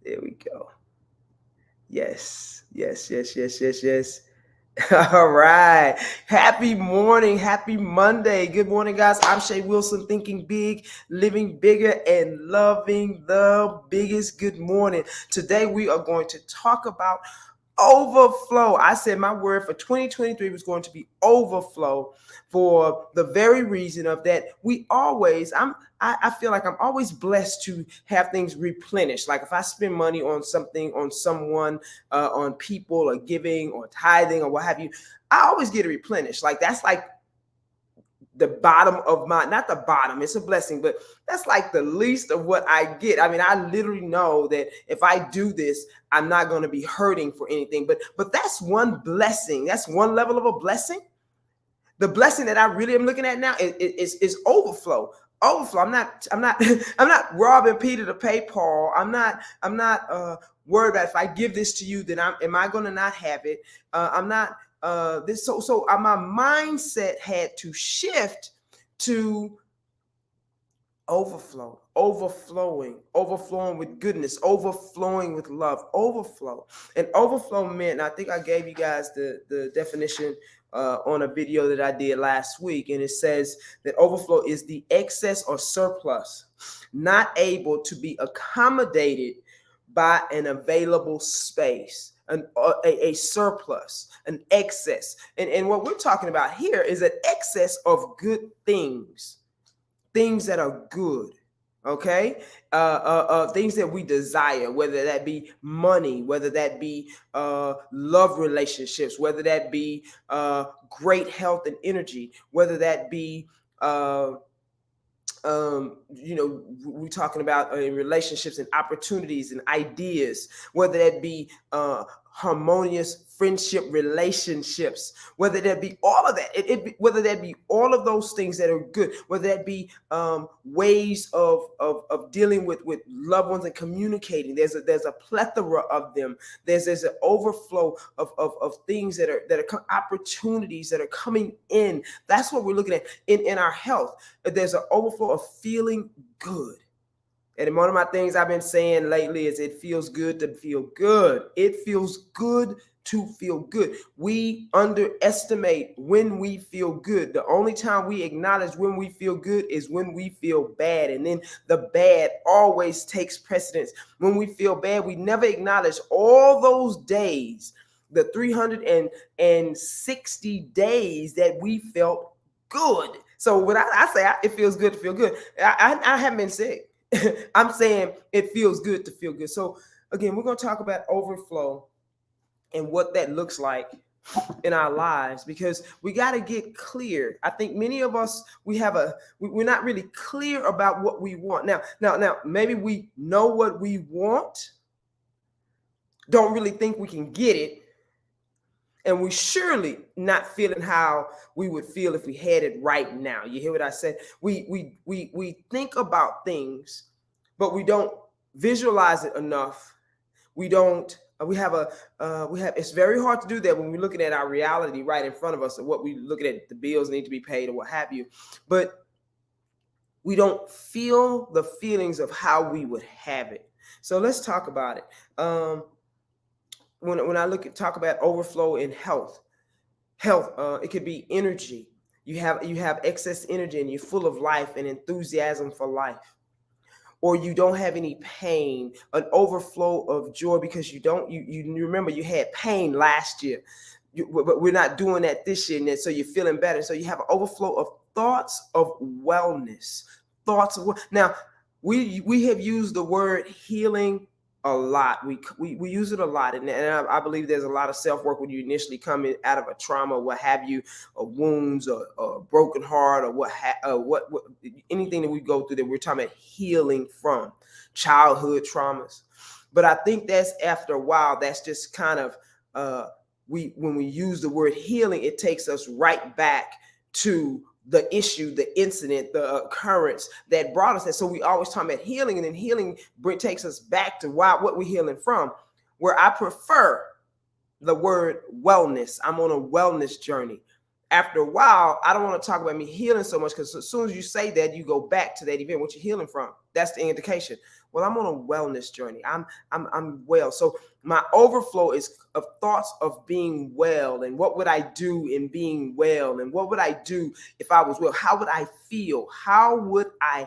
There we go. Yes. All right. Happy morning. Happy Monday. Good morning, guys. I'm Shay Wilson, thinking big, living bigger, and loving the biggest. Good morning. Today, we are going to talk about overflow. I said my word for 2023 was going to be overflow for the very reason of that I feel like I'm always blessed to have things replenished. Like if I spend money on something, on someone, on people, or giving, or tithing, or what have you, I always get it replenished. Like that's like the bottom of my, not the bottom, it's a blessing, but that's like the least of what I get. I mean, I literally know that if I do this, I'm not going to be hurting for anything. But that's one blessing. That's one level of a blessing. The blessing that I really am looking at now is overflow. Overflow. I'm not I'm not robbing Peter to pay Paul. I'm not worried about if I give this to you, then am I going to not have it? I'm not my mindset had to shift to overflowing with goodness, overflowing with love, overflow. And overflow meant, and I think I gave you guys the definition on a video that I did last week, and it says that overflow is the excess or surplus not able to be accommodated by an available space. A surplus, an excess. And what we're talking about here is an excess of good things that are good, okay? Things that we desire, whether that be money, whether that be love relationships, whether that be great health and energy, whether that be we're talking about in relationships and opportunities and ideas, whether that be harmonious friendship relationships, whether that be all of that, whether that be all of those things that are good, whether that be ways of dealing with loved ones and communicating. There's a plethora of them. There's an overflow of things that are opportunities that are coming in. That's what we're looking at in our health. There's an overflow of feeling good. And one of my things I've been saying lately is it feels good to feel good. It feels good to feel good. We underestimate when we feel good. The only time we acknowledge when we feel good is when we feel bad. And then the bad always takes precedence. When we feel bad, we never acknowledge all those days, the 360 days that we felt good. So when I say it feels good to feel good, I haven't been sick. I'm saying it feels good to feel good. So again, we're going to talk about overflow and what that looks like in our lives, because we got to get clear. I think many of us, we're not really clear about what we want. Now, maybe we know what we want, don't really think we can get it, and we surely not feeling how we would feel if we had it right now. You hear what I said? We think about things, but we don't visualize it enough. It's very hard to do that when we're looking at our reality right in front of us, and what we're looking at, the bills need to be paid or what have you. But we don't feel the feelings of how we would have it. So let's talk about it. When I talk about overflow in health, it could be energy. You have excess energy and you're full of life and enthusiasm for life. Or you don't have any pain, an overflow of joy because you remember you had pain last year, but we're not doing that this year, and so you're feeling better. So you have an overflow of thoughts of wellness, Now, we have used the word healing a lot. We use it a lot, and I believe there's a lot of self-work when you initially come in out of a trauma, what have you, or wounds, or a broken heart, or what anything that we go through that we're talking about healing from, childhood traumas. But I think that's, after a while, that's just kind of when we use the word healing, it takes us right back to the issue, the incident, the occurrence that brought us there. So we always talk about healing, and then healing takes us back to what we're healing from, where I prefer the word wellness. I'm on a wellness journey. After a while, I don't want to talk about me healing so much, because as soon as you say that, you go back to that event. What you're healing from, that's the indication. Well, I'm on a wellness journey. I'm well. So my overflow is of thoughts of being well, and what would I do in being well, and what would I do if I was well? How would I feel? How would I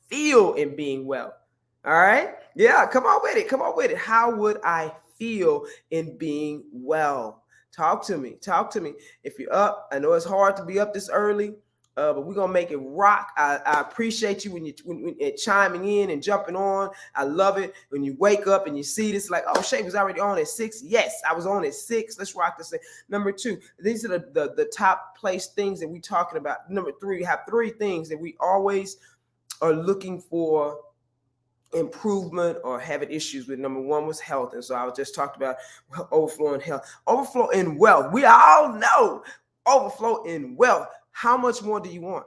feel in being well? All right. Yeah, come on with it. Come on with it. How would I feel in being well? Talk to me. Talk to me. If you're up, I know it's hard to be up this early, but we're gonna make it rock. I appreciate you when chiming in and jumping on. I love it when you wake up and you see this, like, oh, Shay was already on at 6. Yes, I was on at 6. Let's rock this thing. Number 2, these are the top place things that we're talking about. Number 3, we have 3 things that we always are looking for improvement or having issues with. Number 1 was health, and so I just talked about overflow in health, overflow in wealth. We all know overflow in wealth. How much more do you want?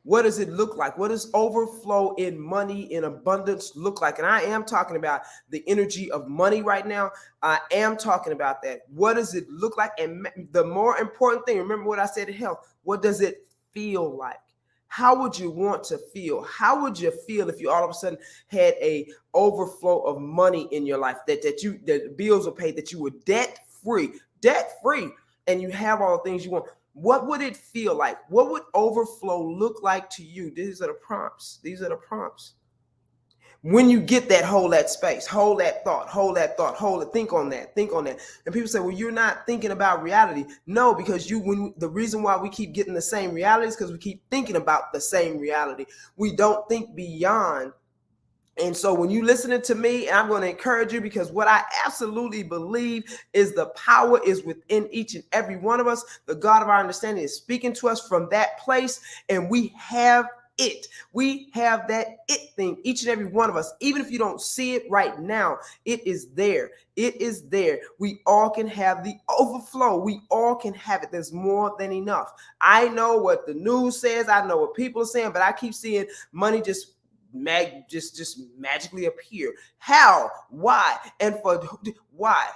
What does it look like? What does overflow in money, in abundance look like? And I am talking about the energy of money right now. I am talking about that. What does it look like? And the more important thing, remember what I said in health, what does it feel like? How would you want to feel? How would you feel if you all of a sudden had a overflow of money in your life, that the bills were paid, that you were debt free, and you have all the things you want? What would it feel like? What would overflow look like to you? These are the prompts. These are the prompts. When you get that, hold that space, hold that thought, hold that thought, hold it, think on that, think on that. And people say, well, you're not thinking about reality. No, because the reason why we keep getting the same reality is because we keep thinking about the same reality. We don't think beyond. And so when you listening to me, and I'm going to encourage you, because what I absolutely believe is the power is within each and every one of us. The God of our understanding is speaking to us from that place, and we have it. We have that it thing, each and every one of us. Even if you don't see it right now, it is there. It is there. We all can have the overflow. We all can have it. There's more than enough. I know what the news says. I know what people are saying, but I keep seeing money just magically appear. How? Why? And for why?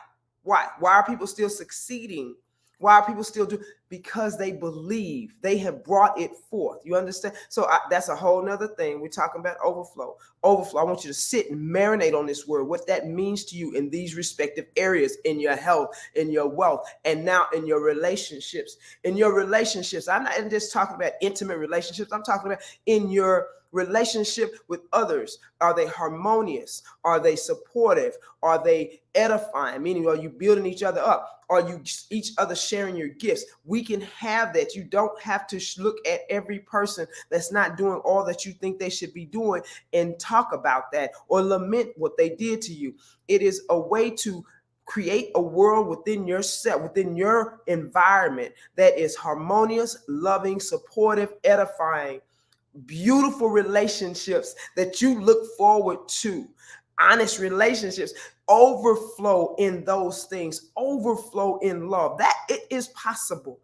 Why are people still succeeding? Why are people still doing? Because they believe. They have brought it forth. You understand? So that's a whole nother thing. We're talking about overflow. Overflow. I want you to sit and marinate on this word, what that means to you in these respective areas, in your health, in your wealth, and now in your relationships. In your relationships. I'm not just talking about intimate relationships. I'm talking about in your relationship with others. Are they harmonious? Are they supportive? Are they edifying? Meaning, are you building each other up? Are you each other sharing your gifts? We can have that. You don't have to look at every person that's not doing all that you think they should be doing and talk about that or lament what they did to you. It is a way to create a world within yourself, within your environment, that is harmonious, loving, supportive, edifying, beautiful relationships that you look forward to, honest relationships, overflow in those things, overflow in love. That it is possible.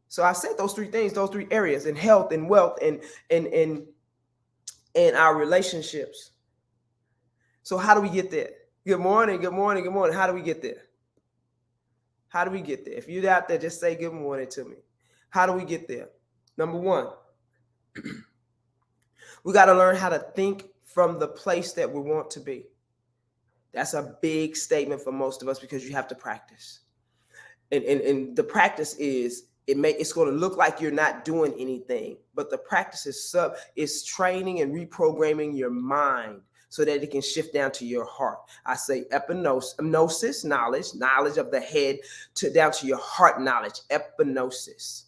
So I said those 3 things, those 3 areas, in health and wealth and in our relationships. So how do we get there? Good morning, good morning, good morning. How do we get there? How do we get there? If you're out there, just say good morning to me. How do we get there? Number 1, we got to learn how to think from the place that we want to be. That's a big statement for most of us, because you have to practice. And the practice is, it's going to look like you're not doing anything, but the practice is training and reprogramming your mind so that it can shift down to your heart. I say epignosis, knowledge of the head, down to your heart knowledge, epignosis.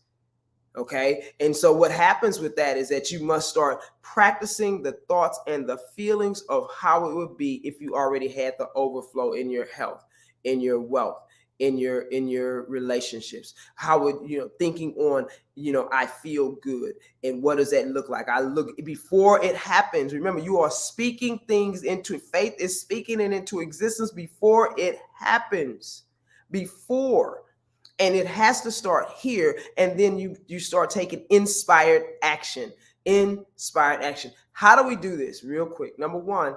Okay. And so what happens with that is that you must start practicing the thoughts and the feelings of how it would be if you already had the overflow in your health, in your wealth, in your relationships. How would, thinking on, I feel good. And what does that look like? I look before it happens. Remember, you are speaking things into faith, is speaking it into existence before it happens. Before. And it has to start here, and then you start taking inspired action. Inspired action. How do we do this? Real quick. Number 1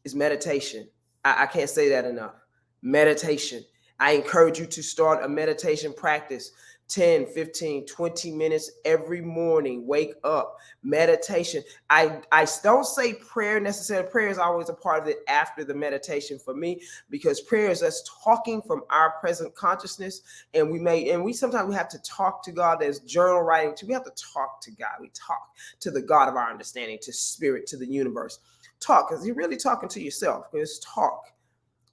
is meditation. I can't say that enough. Meditation. I encourage you to start a meditation practice. 10, 15, 20 minutes every morning. Wake up, meditation. I don't say prayer necessarily. Prayer is always a part of it after the meditation for me, because prayer is us talking from our present consciousness. And we sometimes we have to talk to God. There's journal writing too. We have to talk to God. We talk to the God of our understanding, to spirit, to the universe. Talk, because you're really talking to yourself. It's talk.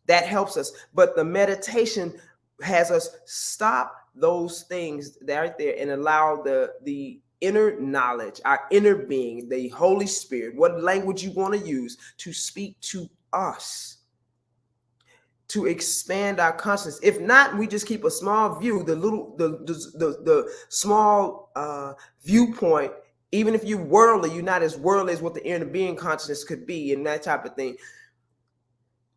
That helps us. But the meditation has us stop those things right there and allow the inner knowledge, our inner being, the Holy Spirit, what language you want to use, to speak to us, to expand our consciousness. If not, we just keep a small view, the small viewpoint. Even if you're worldly, you're not as worldly as what the inner being consciousness could be, and that type of thing.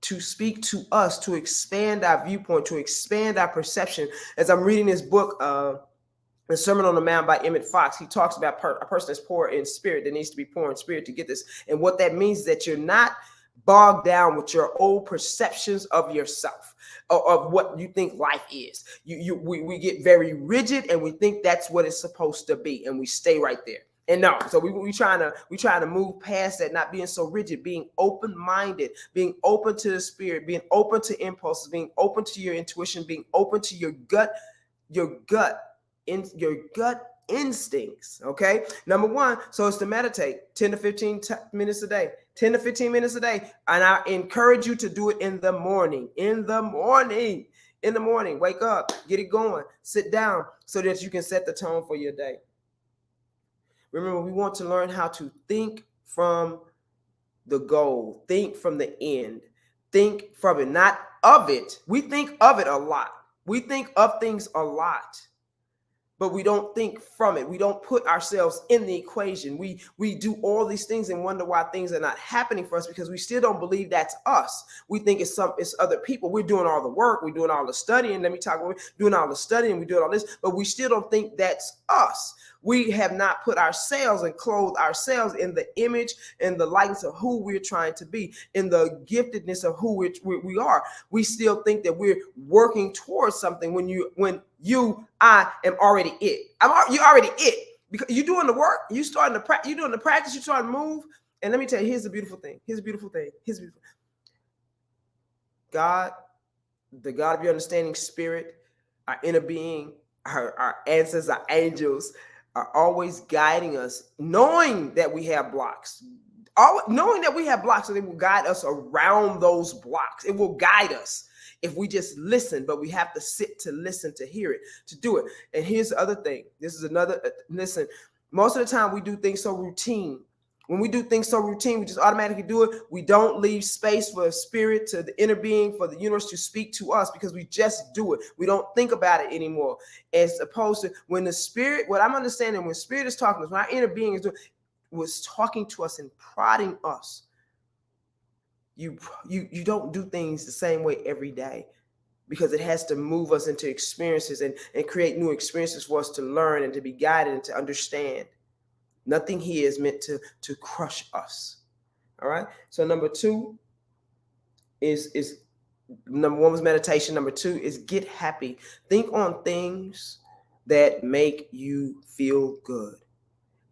To speak to us, to expand our viewpoint, to expand our perception. As I'm reading this book, The Sermon on the Mount by Emmett Fox, he talks about a person that's poor in spirit, that needs to be poor in spirit to get this. And what that means is that you're not bogged down with your old perceptions of yourself, of what you think life is. We get very rigid, and we think that's what it's supposed to be, and we stay right there. And no, so we trying to move past that, not being so rigid, being open-minded, being open to the spirit, being open to impulses, being open to your intuition, being open to your gut instincts. Okay, number one, so it's to meditate 10 to 15 minutes a day, 10 to 15 minutes a day, and I encourage you to do it in the morning. In the morning, wake up, get it going, sit down, so that you can set the tone for your day. Remember, we want to learn how to think from the goal, think from the end, think from it, not of it. We think of it a lot. We think of things a lot, but we don't think from it. We don't put ourselves in the equation. We do all these things and wonder why things are not happening for us, because we still don't believe that's us. We think it's other people. We're doing all the work. We're doing all the studying. Let me talk about doing all the studying. We're doing all this, but we still don't think that's us. We have not put ourselves and clothed ourselves in the image and the likeness of who we're trying to be, in the giftedness of who we are. We still think that we're working towards something when I am already it. You're already it, because you're doing the work. You're doing the practice. You're starting to move. And let me tell you, here's the beautiful thing. God, the God of your understanding spirit, our inner being, our ancestors, our angels, are always guiding us, knowing that we have blocks. Knowing that we have blocks, so they will guide us around those blocks. It will guide us if we just listen, but we have to sit to listen, to hear it, to do it. And here's the other thing. This is another, listen, most of the time we do things so routine. When we do things so routine, we just automatically do it. We don't leave space for spirit, to the inner being, for the universe to speak to us, because we just do it. We don't think about it anymore. As opposed to when the spirit, what I'm understanding, when spirit is talking to us, when our inner being was talking to us and prodding us, you don't do things the same way every day, because it has to move us into experiences and create new experiences for us to learn and to be guided and to understand. Nothing here is meant to crush us. All right. So number two is number one was meditation. Number two is get happy. Think on things that make you feel good.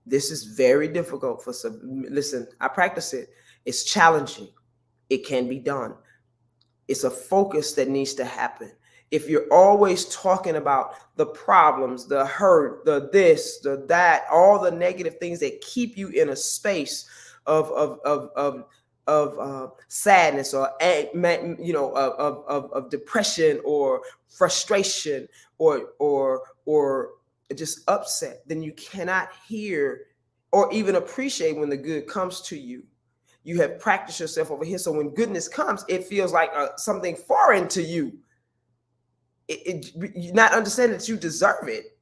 This is very difficult for some. Listen, I practice it. It's challenging. It can be done. It's a focus that needs to happen. If you're always talking about the problems, the hurt, the this, the that, all the negative things that keep you in a space of sadness, or of depression or frustration or just upset, then you cannot hear or even appreciate when the good comes to you. You have practiced yourself over here, so when goodness comes, it feels like something foreign to you. You're not understanding that you deserve it.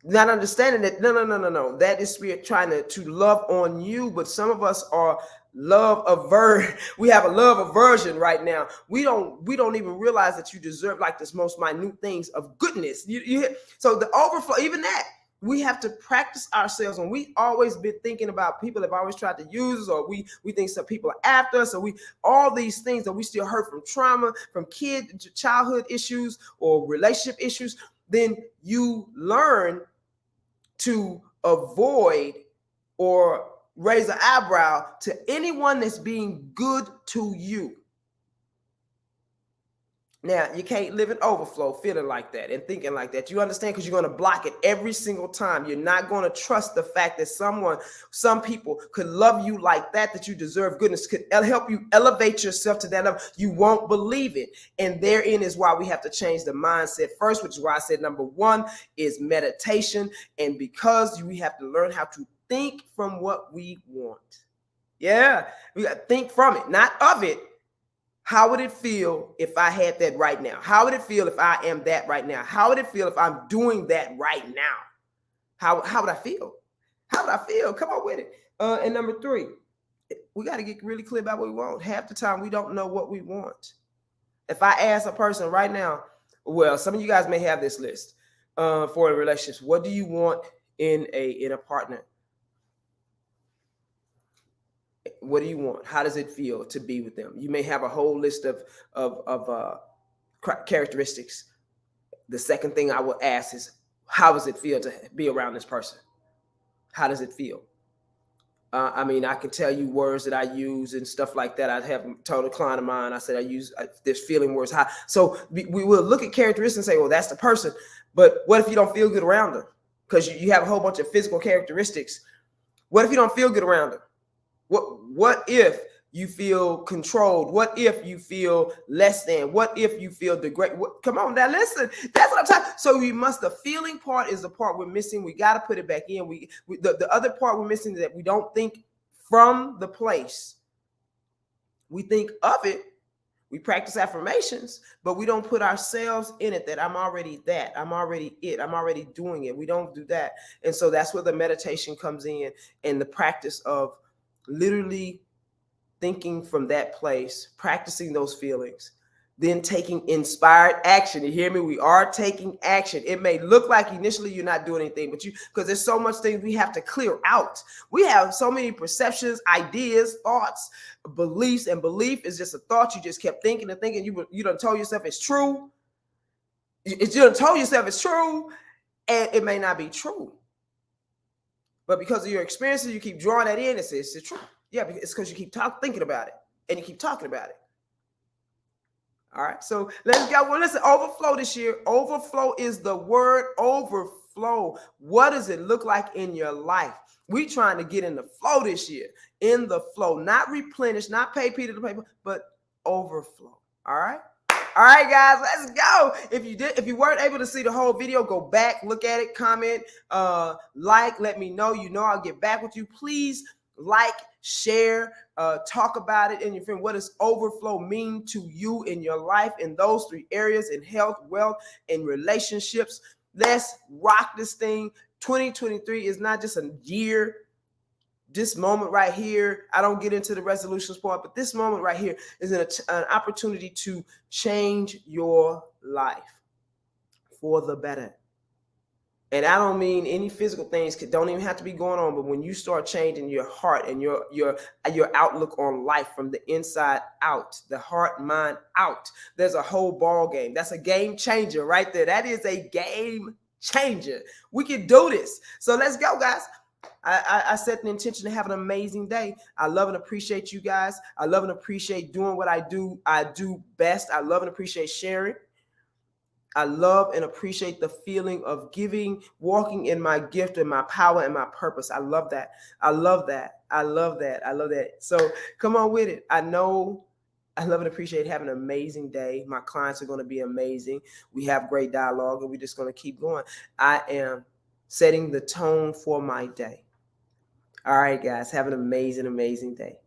Not understanding that no. That is spirit trying to love on you. But some of us are love aversion. We have a love aversion right now. We don't even realize that you deserve like this most minute things of goodness. So the overflow, even that. We have to practice ourselves. When we always been thinking about people have always tried to use us, or we think some people are after us, or all these things that we still hurt from trauma, from childhood issues or relationship issues. then you learn to avoid or raise an eyebrow to anyone that's being good to you. Now, you can't live in overflow feeling like that and thinking like that. You understand? Because you're going to block it every single time. You're not going to trust the fact that some people could love you like that you deserve goodness, could help you elevate yourself to that level. You won't believe it. And therein is why we have to change the mindset first, which is why I said number one is meditation. And because we have to learn how to think from what we want. Yeah, we got to think from it, not of it. How would it feel if I had that right now? How would it feel if I am that right now? How would it feel if I'm doing that right now? How would I feel? How would I feel? Come on with it. And number three, we got to get really clear about what we want. Half the time, we don't know what we want. If I ask a person right now, well, some of you guys may have this list for a relationship. What do you want in a partner? What do you want? How does it feel to be with them? You may have a whole list of characteristics. The second thing I will ask is, how does it feel to be around this person? How does it feel? I mean, I can tell you words that I use and stuff like that. I have told a client of mine, I said I use this feeling words. So we will look at characteristics and say, well, that's the person. But what if you don't feel good around them? Because you have a whole bunch of physical characteristics. What if you don't feel good around them? What if you feel controlled? What if you feel less than? What if you feel degraded? Come on now, listen. That's what I'm talking. So the feeling part is the part we're missing. We got to put it back in. The other part we're missing is that we don't think from the place. We think of it. We practice affirmations, but we don't put ourselves in it, that I'm already that. I'm already it. I'm already doing it. We don't do that. And so that's where the meditation comes in, and the practice of literally thinking from that place, practicing those feelings, then taking inspired action. You hear me? We are taking action. It may look like initially you're not doing anything, but because there's so much things we have to clear out. We have so many perceptions, ideas, thoughts, beliefs, and belief is just a thought you just kept thinking and thinking. You done told yourself it's true. You done told yourself it's true, and it may not be true. But because of your experiences, you keep drawing that in and say it's true. Yeah, it's because you keep thinking about it, and you keep talking about it. All right, so let's go. Well, listen, overflow this year. Overflow is the word overflow. What does it look like in your life? We trying to get in the flow this year. In the flow, not replenish, not pay Peter to pay, but overflow. All right. All right, guys, let's go. If you weren't able to see the whole video, go back, look at it, comment, like, let me know. I'll get back with you. Please like, share, talk about it in your friend. What does overflow mean to you in your life in those three areas, in health, wealth, and relationships? Let's rock this thing. 2023 is not just a year. This moment right here, I don't get into the resolutions part, but this moment right here is an opportunity to change your life for the better. And I don't mean any physical things don't even have to be going on, but when you start changing your heart and your outlook on life from the inside out, the heart, mind out, there's a whole ball game. That's a game changer right there. That is a game changer. We can do this. So let's go, guys. I set the intention to have an amazing day. I love and appreciate you guys. I love and appreciate doing what I do best. I love and appreciate sharing. I love and appreciate the feeling of giving, walking in my gift and my power and my purpose. I love that. I love that. I love that. I love that. So come on with it. I know I love and appreciate having an amazing day. My clients are going to be amazing. We have great dialogue, and we're just going to keep going. I am setting the tone for my day. All right, guys, have an amazing, amazing day.